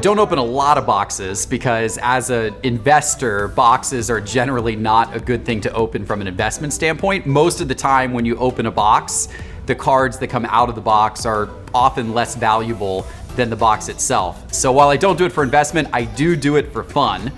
don't open a lot of boxes because as an investor, boxes are generally not a good thing to open from an investment standpoint. Most of the time when you open a box, the cards that come out of the box are often less valuable than the box itself. So while I don't do it for investment, I do it for fun.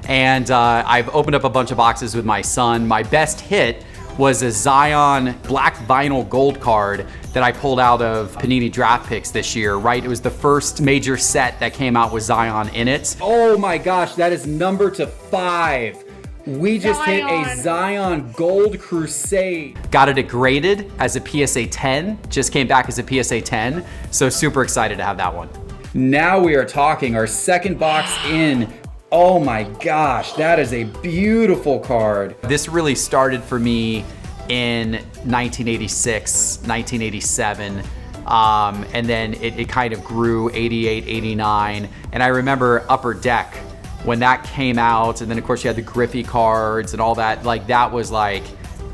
And I've opened up a bunch of boxes with my son. My best hit was a Zion black vinyl gold card that I pulled out of Panini Draft Picks this year, right? It was the first major set that came out with Zion in it. Oh my gosh, that is number to 5. We just hit a Zion Gold Crusade. Got it graded as a PSA 10, just came back as a PSA 10, so super excited to have that one. Now we are talking our second box in. Oh my gosh, that is a beautiful card. This really started for me in 1986, 1987. And then it kind of grew 88, 89. And I remember Upper Deck when that came out. And then of course you had the Griffey cards and all that. Like that was like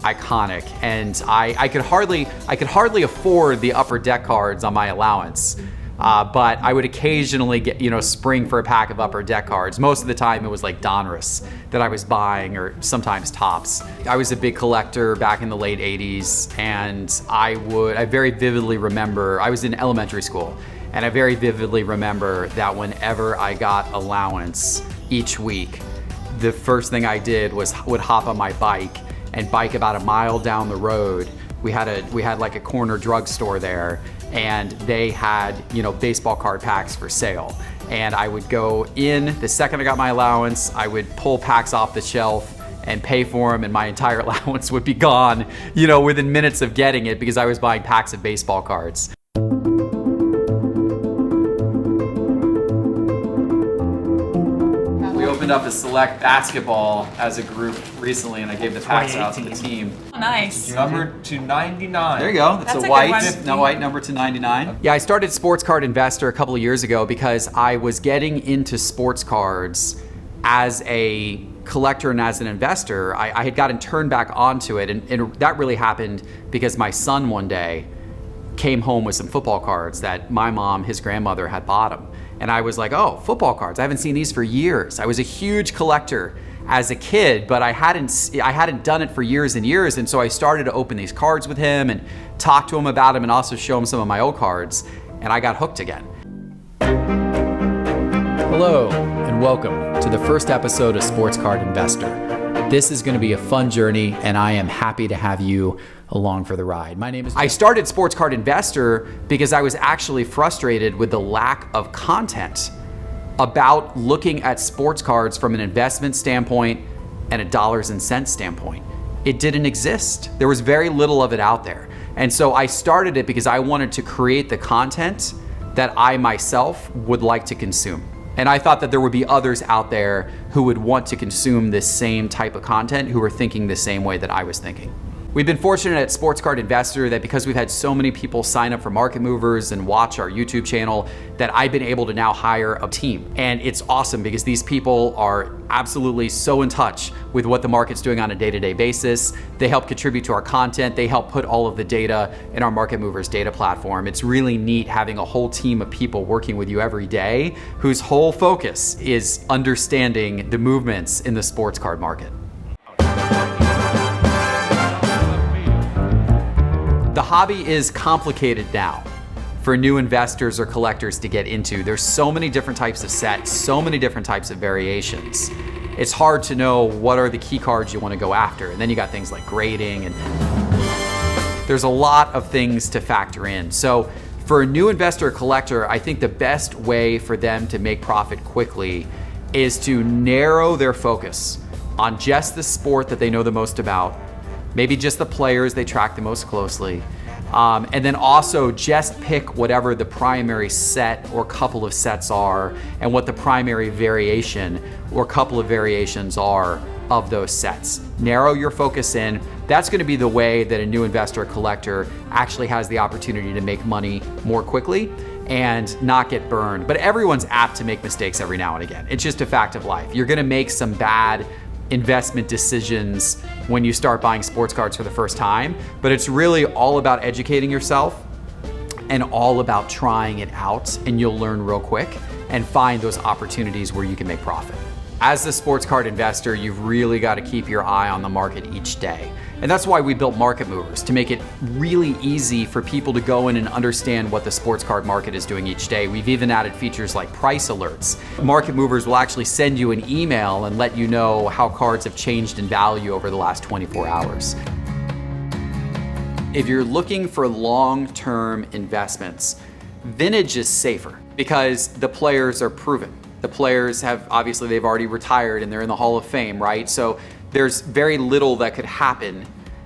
iconic. And I could hardly afford the Upper Deck cards on my allowance. But I would occasionally get, spring for a pack of Upper Deck cards. Most of the time it was like Donruss that I was buying, or sometimes Topps. I was a big collector back in the late 80s, and I very vividly remember, I was in elementary school, and I very vividly remember that whenever I got allowance each week, the first thing I did would hop on my bike and bike about a mile down the road. We had like a corner drugstore there, and they had, baseball card packs for sale. And I would go in, the second I got my allowance, I would pull packs off the shelf and pay for them, and my entire allowance would be gone, within minutes of getting it, because I was buying packs of baseball cards. We opened up a select basketball as a group recently, and I gave the packs out to the team. Oh, nice. Number to 99. There you go. It's That's a a white number to 99. Yeah, I started Sports Card Investor a couple of years ago because I was getting into sports cards as a collector and as an investor. I had gotten turned back onto it, and that really happened because my son one day came home with some football cards that my mom, his grandmother, had bought him. And I was like, oh, football cards. I haven't seen these for years. I was a huge collector as a kid, but I hadn't done it for years and years. And so I started to open these cards with him and talk to him about them and also show him some of my old cards. And I got hooked again. Hello, and welcome to the first episode of Sports Card Investor. This is going to be a fun journey, and I am happy to have you along for the ride. My name is Geoff. I started Sports Card Investor because I was actually frustrated with the lack of content about looking at sports cards from an investment standpoint and a dollars and cents standpoint. It didn't exist. There was very little of it out there. And so I started it because I wanted to create the content that I myself would like to consume. And I thought that there would be others out there who would want to consume this same type of content, who were thinking the same way that I was thinking. We've been fortunate at Sports Card Investor that because we've had so many people sign up for Market Movers and watch our YouTube channel, that I've been able to now hire a team. And it's awesome because these people are absolutely so in touch with what the market's doing on a day-to-day basis. They help contribute to our content. They help put all of the data in our Market Movers data platform. It's really neat having a whole team of people working with you every day whose whole focus is understanding the movements in the sports card market. The hobby is complicated now for new investors or collectors to get into. There's so many different types of sets, so many different types of variations. It's hard to know what are the key cards you want to go after. And then you got things like grading, and there's a lot of things to factor in. So for a new investor or collector, I think the best way for them to make profit quickly is to narrow their focus on just the sport that they know the most about, maybe just the players they track the most closely, and then also just pick whatever the primary set or couple of sets are and what the primary variation or couple of variations are of those sets. Narrow your focus in. That's going to be the way that a new investor or collector actually has the opportunity to make money more quickly and not get burned. But everyone's apt to make mistakes every now and again. It's just a fact of life. You're going to make some bad investment decisions when you start buying sports cards for the first time, but it's really all about educating yourself and all about trying it out, and you'll learn real quick. and find those opportunities where you can make profit. As a sports card investor, you've really got to keep your eye on the market each day. And that's why we built Market Movers, to make it really easy for people to go in and understand what the sports card market is doing each day. We've even added features like price alerts. Market Movers will actually send you an email and let you know how cards have changed in value over the last 24 hours. If you're looking for long-term investments, vintage is safer because the players are proven. The players have, obviously they've already retired and they're in the Hall of Fame, right? So there's very little that could happen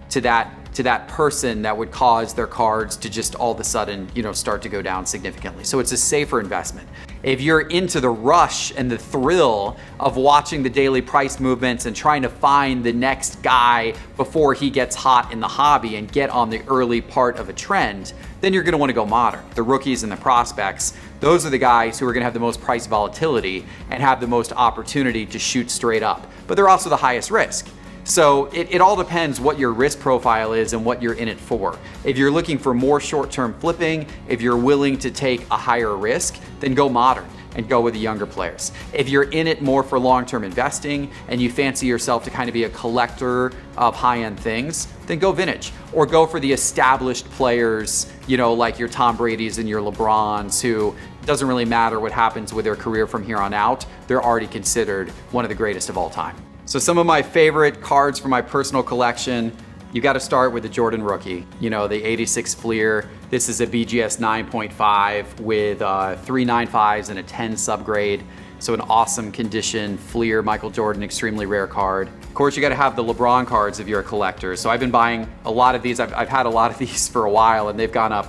to that person that would cause their cards to just all of a sudden, start to go down significantly. So it's a safer investment. If you're into the rush and the thrill of watching the daily price movements and trying to find the next guy before he gets hot in the hobby and get on the early part of a trend, then you're gonna wanna go modern. The rookies and the prospects, those are the guys who are gonna have the most price volatility and have the most opportunity to shoot straight up. But they're also the highest risk. So it all depends what your risk profile is and what you're in it for. If you're looking for more short-term flipping, if you're willing to take a higher risk, then go modern and go with the younger players. If you're in it more for long-term investing and you fancy yourself to kind of be a collector of high-end things, then go vintage. Or go for the established players, like your Tom Brady's and your LeBrons, who doesn't really matter what happens with their career from here on out, they're already considered one of the greatest of all time. So some of my favorite cards from my personal collection, you got to start with the Jordan rookie, the 86 Fleer. This is a BGS 9.5 with 3 9.5s and a 10 subgrade. So an awesome condition Fleer Michael Jordan, extremely rare card. Of course, you got to have the LeBron cards if you're a collector. So I've been buying a lot of these. I've had a lot of these for a while and they've gone up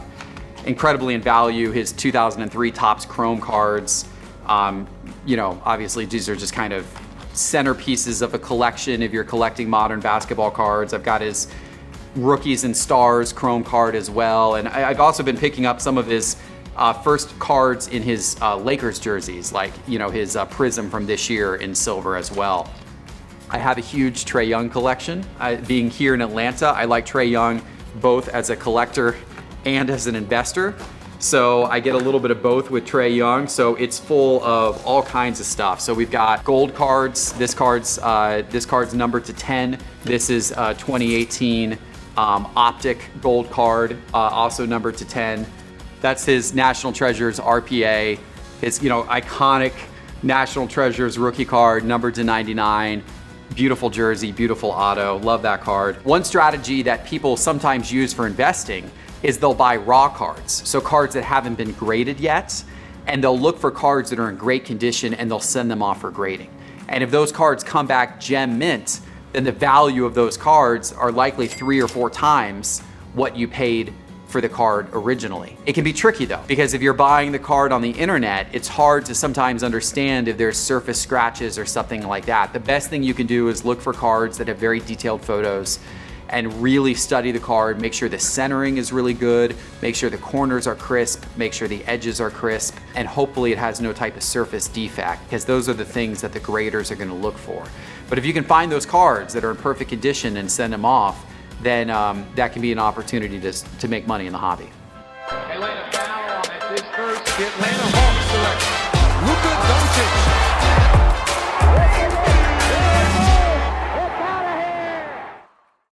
incredibly in value. His 2003 Topps Chrome cards, obviously these are just kind of centerpieces of a collection if you're collecting modern basketball cards. I've got his Rookies and Stars Chrome card as well. And I've also been picking up some of his first cards in his Lakers jerseys, like his Prism from this year in silver as well. I have a huge Trae Young collection. Being here in Atlanta, I like Trae Young both as a collector and as an investor. So I get a little bit of both with Trae Young. So it's full of all kinds of stuff. So we've got gold cards. This card's numbered to 10. This is 2018 Optic gold card, also numbered to 10. That's his National Treasures RPA. His iconic National Treasures rookie card, numbered to 99. Beautiful jersey, beautiful auto. Love that card. One strategy that people sometimes use for investing is they'll buy raw cards, so cards that haven't been graded yet, and they'll look for cards that are in great condition and they'll send them off for grading. And if those cards come back gem mint, then the value of those cards are likely 3 or 4 times what you paid for the card originally. It can be tricky though, because if you're buying the card on the internet, it's hard to sometimes understand if there's surface scratches or something like that. The best thing you can do is look for cards that have very detailed photos and really study the card, make sure the centering is really good, make sure the corners are crisp, make sure the edges are crisp, and hopefully it has no type of surface defect, because those are the things that the graders are gonna look for. But if you can find those cards that are in perfect condition and send them off, then that can be an opportunity to make money in the hobby. Atlanta foul on it. This first Atlanta Hawks selection.